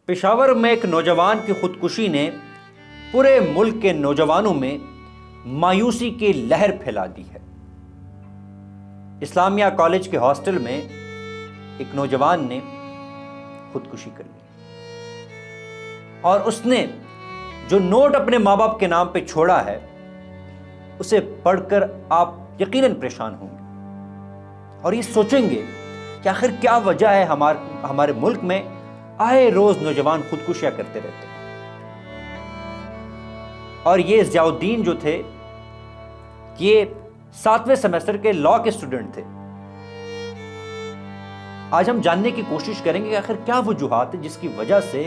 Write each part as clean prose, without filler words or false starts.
پشاور میں ایک نوجوان کی خودکشی نے پورے ملک کے نوجوانوں میں مایوسی کی لہر پھیلا دی ہے۔ اسلامیہ کالج کے ہاسٹل میں ایک نوجوان نے خودکشی کر لی اور اس نے جو نوٹ اپنے ماں باپ کے نام پہ چھوڑا ہے اسے پڑھ کر آپ یقیناً پریشان ہوں گے اور یہ سوچیں گے کہ آخر کیا وجہ ہے ہمارے ملک میں آئے روز نوجوان خودکشیاں کرتے رہتے ہیں۔ اور یہ ضیاء الدین جو تھے یہ 7ویں سیمسٹر کے لاء کے اسٹوڈنٹ تھے۔ آج ہم جاننے کی کوشش کریں گے کہ آخر کیا وجوہات ہیں جس کی وجہ سے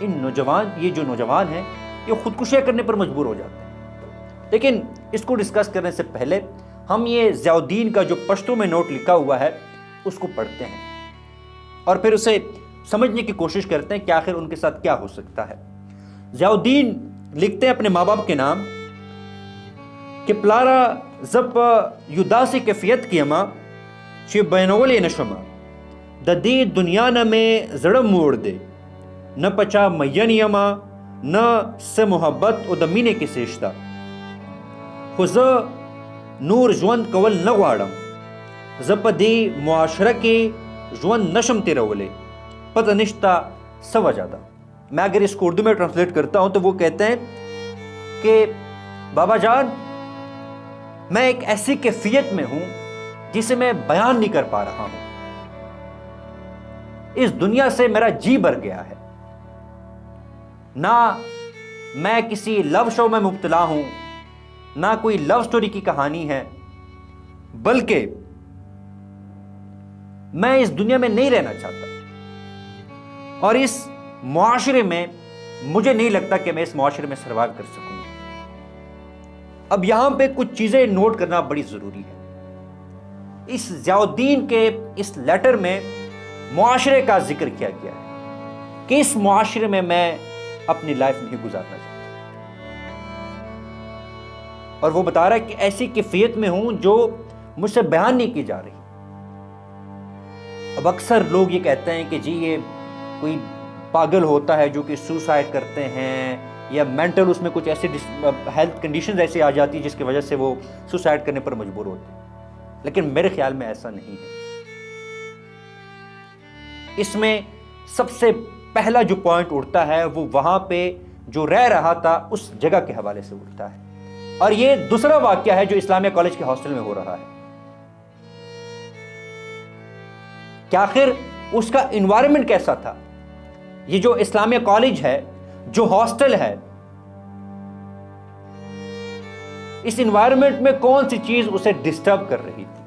یہ جو نوجوان ہیں یہ خودکشیاں کرنے پر مجبور ہو جاتے ہیں۔ لیکن اس کو ڈسکس کرنے سے پہلے ہم یہ ضیاء الدین کا جو پشتو میں نوٹ لکھا ہوا ہے اس کو پڑھتے ہیں اور پھر اسے سمجھنے کی کوشش کرتے ہیں کہ آخر ان کے ساتھ کیا ہو سکتا ہے۔ ضیاء الدین لکھتے ہیں اپنے ماں باپ کے نام کہ پلارا زپ یداسی کیفیت کی اما چی بینولی نشما ددی دنیا نہ میں زڑم موڑ دے نہ پچا مینی اما نہ سے محبت او دمینے کی سیشتا خز نور جوان کول نغوارم زپ دی معاشرہ کی جوان نشم تیرولے پتہ نشتا سوا جاتا۔ میں اگر اس کو اردو میں ٹرانسلیٹ کرتا ہوں تو وہ کہتے ہیں کہ بابا جان میں ایک ایسی کیفیت میں ہوں جسے میں بیان نہیں کر پا رہا ہوں، اس دنیا سے میرا جی بھر گیا ہے، نہ میں کسی لو شو میں مبتلا ہوں، نہ کوئی لو سٹوری کی کہانی ہے، بلکہ میں اس دنیا میں نہیں رہنا چاہتا اور اس معاشرے میں مجھے نہیں لگتا کہ میں اس معاشرے میں سروائیو کر سکوں۔ اب یہاں پہ کچھ چیزیں نوٹ کرنا بڑی ضروری ہے۔ اس ضیاء الدین کے اس لیٹر میں معاشرے کا ذکر کیا گیا ہے کہ اس معاشرے میں میں اپنی لائف نہیں گزارنا چاہتا اور وہ بتا رہا ہے کہ ایسی کیفیت میں ہوں جو مجھ سے بیان نہیں کی جا رہی۔ اب اکثر لوگ یہ کہتے ہیں کہ جی یہ کوئی پاگل ہوتا ہے جو کہ سوسائڈ کرتے ہیں یا مینٹل اس میں کچھ ایسی ہیلتھ کنڈیشنز ایسی آ جاتی ہیں جس کی وجہ سے وہ سوسائڈ کرنے پر مجبور ہوتے ہیں، لیکن میرے خیال میں ایسا نہیں ہے۔ اس میں سب سے پہلا جو پوائنٹ اٹھتا ہے وہ وہاں پہ جو رہ رہا تھا اس جگہ کے حوالے سے اٹھتا ہے اور یہ دوسرا واقعہ ہے جو اسلامیہ کالج کے ہاسٹل میں ہو رہا ہے کہ آخر اس کا انوائرمنٹ کیسا تھا۔ یہ جو اسلامیہ کالج ہے، جو ہاسٹل ہے، اس انوائرمنٹ میں کون سی چیز اسے ڈسٹرب کر رہی تھی۔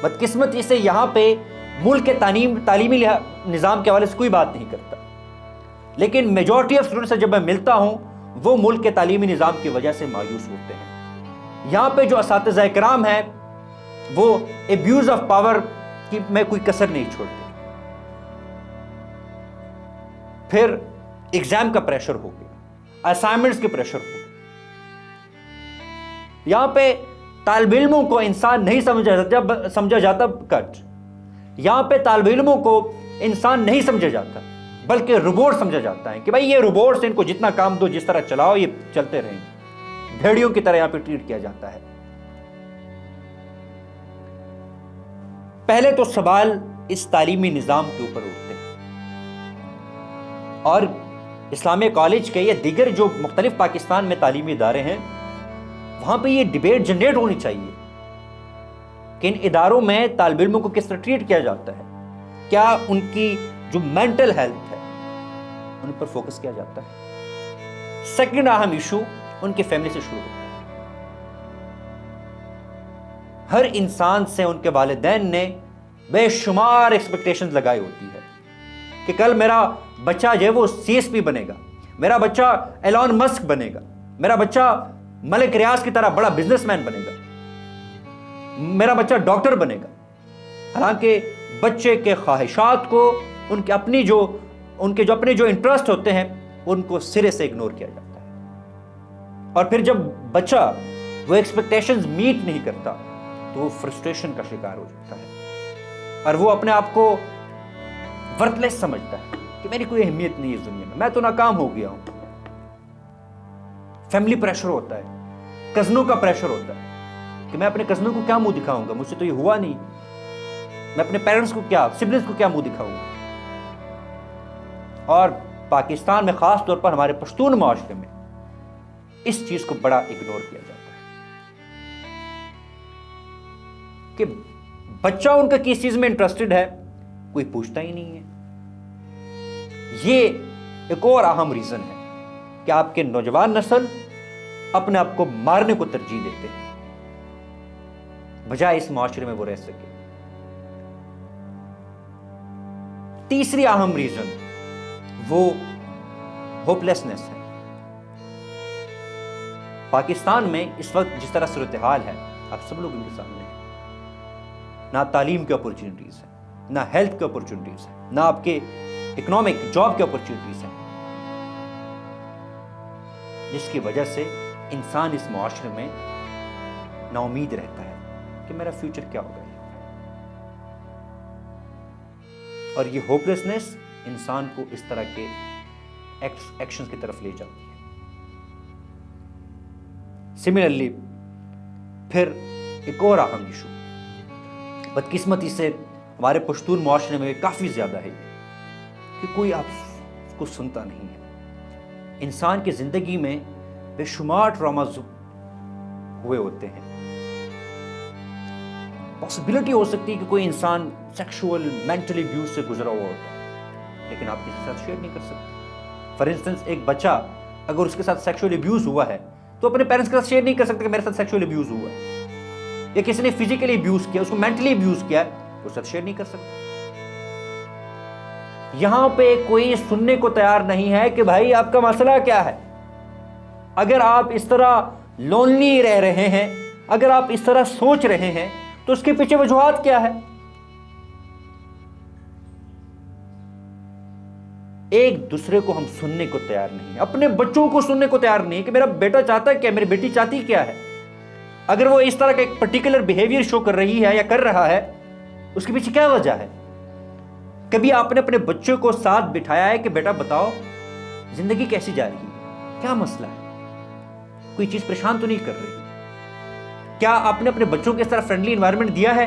بدقسمتی سے یہاں پہ ملک کے تعلیمی نظام کے حوالے سے کوئی بات نہیں کرتا، لیکن میجورٹی آف اسٹوڈنٹ سے جب میں ملتا ہوں وہ ملک کے تعلیمی نظام کی وجہ سے مایوس ہوتے ہیں۔ یہاں پہ جو اساتذہ کرام ہیں وہ ایبیوز آف پاور کی میں کوئی کسر نہیں چھوڑتے۔ پھر ایگزام کا پریشر ہو گیا، اسائنمنٹس کے پریشر ہو گیا۔ یہاں پہ طالب علموں کو انسان نہیں سمجھا جاتا کٹ، یہاں پہ طالب علموں کو انسان نہیں سمجھا جاتا بلکہ روبوٹ سمجھا جاتا ہے کہ بھائی یہ روبوٹس، ان کو جتنا کام دو، جس طرح چلاؤ یہ چلتے رہیں گے۔ بھیڑیوں کی طرح یہاں پہ ٹریٹ کیا جاتا ہے۔ پہلے تو سوال اس تعلیمی نظام کے اوپر اٹھتے ہیں اور اسلامیہ کالج کے یا دیگر جو مختلف پاکستان میں تعلیمی ادارے ہیں وہاں پہ یہ ڈیبیٹ جنریٹ ہونی چاہیے کہ ان اداروں میں طالب علموں کو کس طرح ٹریٹ کیا جاتا ہے، کیا ان کی جو مینٹل ہیلتھ ہے ان پر فوکس کیا جاتا ہے۔ سیکنڈ اہم ایشو ان کی فیملی سے شروع ہوتا ہے۔ ہر انسان سے ان کے والدین نے بے شمار ایکسپیکٹیشنز لگائی ہوتی ہے کہ کل میرا بچہ جو ہے وہ CSP بنے گا، میرا بچہ ایلون مسک بنے گا، میرا بچہ ملک ریاض کی طرح بڑا بزنس مین بنے گا، میرا بچہ ڈاکٹر بنے گا۔ حالانکہ بچے کے خواہشات کو ان کے اپنے جو انٹرسٹ ہوتے ہیں ان کو سرے سے اگنور کیا جاتا ہے اور پھر جب بچہ وہ ایکسپیکٹیشنز میٹ نہیں کرتا تو وہ فرسٹریشن کا شکار ہو جاتا ہے اور وہ اپنے آپ کو ورتھ لیس سمجھتا ہے کہ میری کوئی اہمیت نہیں ہے اس دنیا میں تو ناکام ہو گیا ہوں. فیملی پریشر ہوتا ہے, کزنوں کا پریشر ہوتا ہے کہ میں اپنے کزنوں کو کیا منہ دکھاؤں گا, مجھ سے تو یہ ہوا نہیں, میں اپنے پیرنٹس کو کیا, سبلنگس کو کیا منہ دکھاؤں گا. اور پاکستان میں خاص طور پر ہمارے پشتون معاشرے میں اس چیز کو بڑا اگنور کیا جاتا ہے کہ بچہ ان کا کس چیز میں انٹرسٹڈ ہے کوئی پوچھتا ہی نہیں ہے. یہ ایک اور اہم ریزن ہے کہ آپ کے نوجوان نسل اپنے آپ کو مارنے کو ترجیح دیتے ہیں بجائے اس معاشرے میں وہ رہ سکے. تیسری اہم ریزن وہ ہوپ لیسنس ہے. پاکستان میں اس وقت جس طرح صورتحال ہے آپ سب لوگ ان کے سامنے ہیں, نہ تعلیم کی اپرچونٹیز ہیں, نہ ہیلتھ کی اپرچونٹیز ہیں, نہ آپ کے اکنامک جاب کی اپرچونٹیز ہیں, جس کی وجہ سے انسان اس معاشرے میں نا امید رہتا ہے کہ میرا فیوچر کیا ہوگا. اور یہ ہوپلیسنس انسان کو اس طرح کے ایکشن کی طرف لے جاتی ہے. سملرلی پھر ایک اور اہم ایشو بدقسمتی سے ہمارے پشتون معاشرے میں کافی زیادہ ہے کہ کوئی آپ کو سنتا نہیں ہے. انسان کی زندگی میں بے شمار ٹراماز ہوئے ہوتے ہیں. پاسبلٹی ہو سکتی ہے کہ کوئی انسان سیکشول مینٹل ابیوز سے گزرا ہوا ہوتا ہے, لیکن آپ کسی کے ساتھ شیئر نہیں کر سکتے. فار انسٹنس ایک بچہ اگر اس کے ساتھ سیکشول ابیوز ہوا ہے تو اپنے پیرنٹس کے ساتھ شیئر نہیں کر سکتے کہ میرے ساتھ سیکشول ابیوز ہوا ہے, یا کسی نے فزیکلی ابیوز کیا, اس کو مینٹلی ابیوز کیا, اس کے ساتھ شیئر نہیں کر سکتے. یہاں پہ کوئی سننے کو تیار نہیں ہے کہ بھائی آپ کا مسئلہ کیا ہے. اگر آپ اس طرح لونلی رہ رہے ہیں, اگر آپ اس طرح سوچ رہے ہیں تو اس کے پیچھے وجوہات کیا ہے. ایک دوسرے کو ہم سننے کو تیار نہیں ہیں, اپنے بچوں کو سننے کو تیار نہیں ہے کہ میرا بیٹا چاہتا ہے کیا, میری بیٹی چاہتی کیا ہے. اگر وہ اس طرح کا ایک پرٹیکولر بیہیویئر شو کر رہی ہے یا کر رہا ہے, اس کے پیچھے کیا وجہ ہے. کبھی آپ نے اپنے بچوں کو ساتھ بٹھایا ہے کہ بیٹا بتاؤ زندگی کیسی جا رہی ہے, کیا مسئلہ ہے, کوئی چیز پریشان تو نہیں کر رہی. کیا آپ نے اپنے بچوں کو اس طرح فرینڈلی انوائرمنٹ دیا ہے.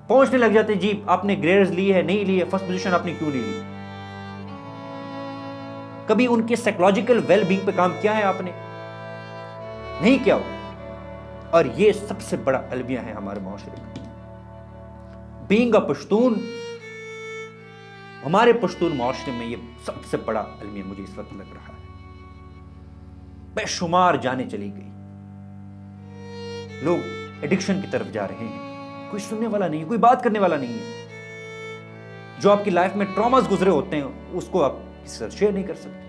پہنچنے لگ جاتے جی آپ نے گریڈز لی ہے نہیں لی ہے, فرسٹ پوزیشن آپ نے کیوں نہیں لی. کبھی ان کے سائیکولوجیکل ویل بینگ پہ کام کیا ہے آپ نے, نہیں کیا ہو. اور یہ سب سے بڑا المیہ ہے ہمارے معاشرے کا. بینگ اے پشتون, ہمارے پشتون معاشرے میں یہ سب سے بڑا المیہ مجھے اس وقت لگ رہا ہے. بے شمار جانیں چلی گئی, لوگ ایڈکشن کی طرف جا رہے ہیں, کوئی سننے والا نہیں ہے, کوئی بات کرنے والا نہیں ہے. جو آپ کی لائف میں ٹراماز گزرے ہوتے ہیں اس کو آپ کسی سے شیئر نہیں کر سکتے.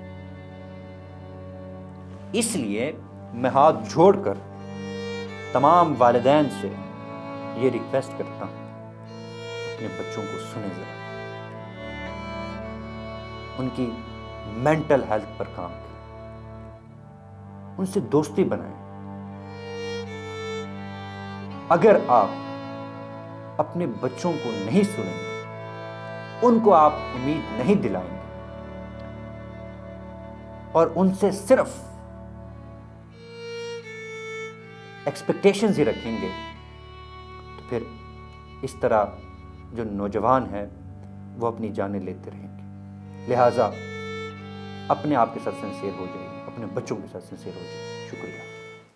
اس لیے میں ہاتھ جوڑ کر تمام والدین سے یہ ریکویسٹ کرتا ہوں اپنے بچوں کو سنیں ذرا, ان کی مینٹل ہیلتھ پر کام کریں, ان سے دوستی بنائیں. اگر آپ اپنے بچوں کو نہیں سنیں گے, ان کو آپ امید نہیں دلائیں گے اور ان سے صرف ایکسپیکٹیشنز ہی رکھیں گے, تو پھر اس طرح جو نوجوان ہیں وہ اپنی جانیں لیتے رہیں گے. لہٰذا اپنے آپ کے ساتھ سنسیئر ہو جائیے, اپنے بچوں کے ساتھ سنسیئر ہو جائیے. شکریہ.